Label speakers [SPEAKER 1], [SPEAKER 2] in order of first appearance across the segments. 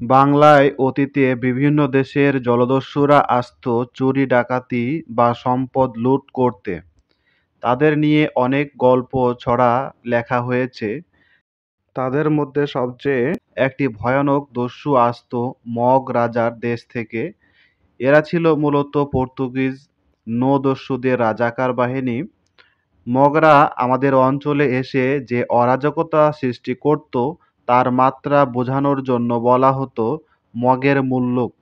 [SPEAKER 1] বাংলায় অতীতে বিভিন্ন দেশের জলদস্যুরা আসতো চুরি ডাকাতি বা সম্পদ লুট করতে। তাদের নিয়ে অনেক গল্প ছড়া লেখা হয়েছে। তাদের মধ্যে সবচেয়ে একটি ভয়ানক দস্যু আসতো মগ রাজার দেশ থেকে। এরা ছিল মূলত পর্তুগিজ নৌ-দস্যুদের রাজাকার বাহিনী। মগরা আমাদের অঞ্চলে এসে যে অরাজকতা সৃষ্টি করত তার মাত্রা বোঝানোর জন্য বলা হতো মগের মুল্লুক,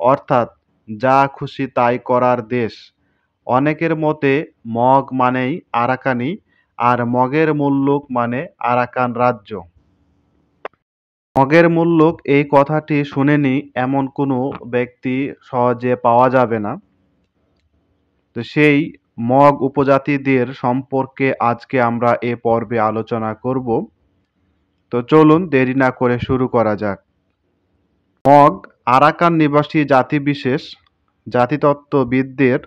[SPEAKER 1] অর্থাৎ যা খুশি তাই করার দেশ। অনেকের মতে মগ মানেই আরাকানি, আর মগের মুল্লুক মানে আরাকান রাজ্য। মগের মুল্লুক এই কথাটি শুনেনি এমন কোনো ব্যক্তি সহজে পাওয়া যাবে না। তো সেই মগ উপজাতিদের সম্পর্কে আজকে আমরা এ পর্বে আলোচনা করব। তো চলুন দেরি না করে শুরু করা যাক। মগ আরাকান নিবাসী জাতিবিশেষ। জাতিতত্ত্ববিদদের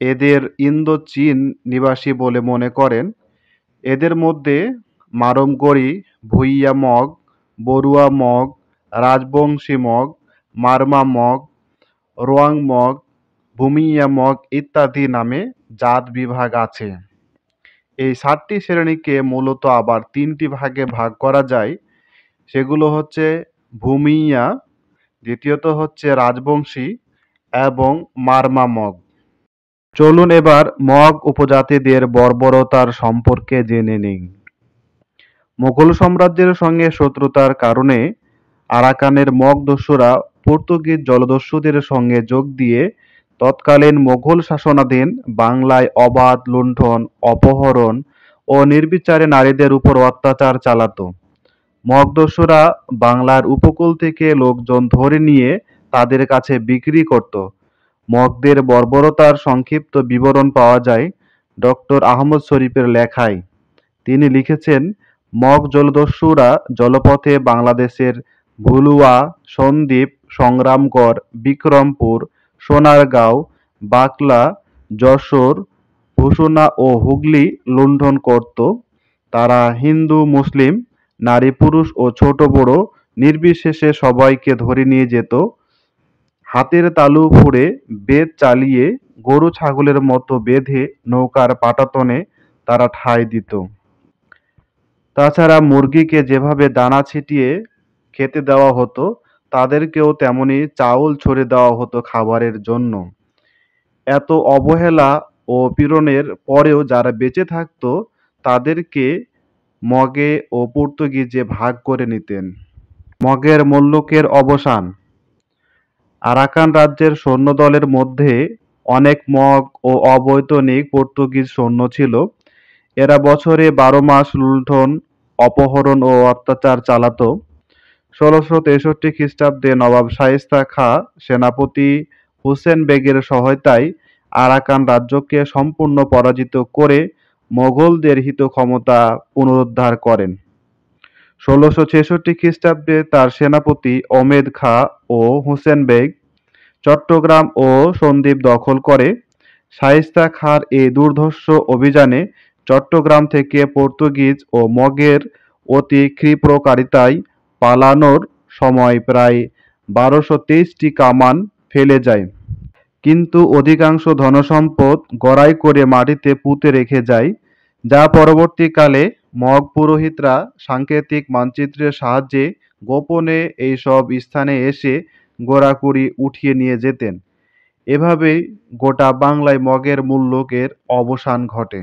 [SPEAKER 1] এদের ইন্দো-চীন নিবাসী বলে মনে করেন। এদের মধ্যে মারমগড়ি, ভুইয়া মগ, বড়ুয়া মগ, রাজবংশী মগ, মারমা মগ, রোয়াং মগ, ভূমিয়া মগ ইত্যাদি নামে জাত বিভাগ আছে। এই 7টি শ্রেণীকে মূলত আবার 3টি ভাগে ভাগ করা যায়। সেগুলো হচ্ছে ভূমিয়া, দ্বিতীয়ত হচ্ছে রাজবংশী এবং মারমা মগ। চলুন এবার মগ উপজাতিদের বর্বরতার সম্পর্কে জেনে নিই। মুঘল সাম্রাজ্যের সঙ্গে শত্রুতার কারণে আরাকানের মগ দস্যুরা পর্তুগিজ জলদস্যুদের সঙ্গে যোগ দিয়ে তৎকালীন মুঘল শাসনাধীন বাংলায় অবাধ লুণ্ঠন, অপহরণ ও নির্বিচারে নারীদের উপর অত্যাচার চালাতো। মগ দস্যুরা বাংলার উপকূল থেকে লোকজন ধরে নিয়ে তাদের কাছে বিক্রি করত। মগদের বর্বরতার সংক্ষিপ্ত বিবরণ পাওয়া যায় ডক্টর আহমদ শরীফের লেখায়। তিনি লিখেছেন, মগ জলদস্যুরা জলপথে বাংলাদেশের ভুলুয়া, সন্দ্বীপ, সংগ্রামগড়, বিক্রমপুর, সোনারগাঁও, বাকলা, যশোর, ভূষণা ও হুগলি লুণ্ঠন করত। তারা হিন্দু, মুসলিম, নারী পুরুষ ও ছোট বড় নির্বিশেষে সবাইকে ধরে নিয়ে যেত। হাতের তালু ফুঁড়ে বেত চালিয়ে গরু ছাগলের মতো বেঁধে নৌকার পাটাতনে তারা ঠাঁই দিত। তাছাড়া মুরগিকে যেভাবে দানা ছিটিয়ে খেতে দেওয়া হতো, তাদেরকেও তেমনি চাউল ছড়ে দেওয়া হতো খাবারের জন্য। এত অবহেলা ও পীড়নের পরেও যারা বেঁচে থাকতো তাদেরকে মগে ও পর্তুগিজে ভাগ করে নিতেন। মগের মুল্লুকের অবসান। আরাকান রাজ্যের সৈন্যদলের মধ্যে অনেক মগ ও অবৈতনিক পর্তুগিজ সৈন্য ছিল। এরা বছরে 12 মাস লুণ্ঠন, অপহরণ ও অত্যাচার চালাতো। 1663 খ্রিস্টাব্দে নবাব শায়েস্তা খাঁ সেনাপতি হুসেন বেগের সহায়তায় আরাকান রাজ্যকে সম্পূর্ণ পরাজিত করে মোগলদের হিত ক্ষমতা পুনরুদ্ধার করেন। 1666 খ্রিস্টাব্দে তার সেনাপতি ওমেদ খাঁ ও হুসেন বেগ চট্টগ্রাম ও সন্দ্বীপ দখল করে। শায়েস্তা খাঁর এই দুর্ধর্ষ অভিযানে চট্টগ্রাম থেকে পর্তুগিজ ও মগের অতি ক্ষিপ্রকারিতায় পালানোর সময় প্রায় 1223টি কামান ফেলে যায়, কিন্তু অধিকাংশ ধনসম্পদ গড়াই করে মাটিতে পুঁতে রেখে যায়, যা পরবর্তীকালে মগ পুরোহিতরা সাংকেতিক মানচিত্রের সাহায্যে গোপনে এই সব স্থানে এসে গোড়াকুড়ি উঠিয়ে নিয়ে যেতেন। এভাবেই গোটা বাংলায় মগের মুল্লুকের অবসান ঘটে।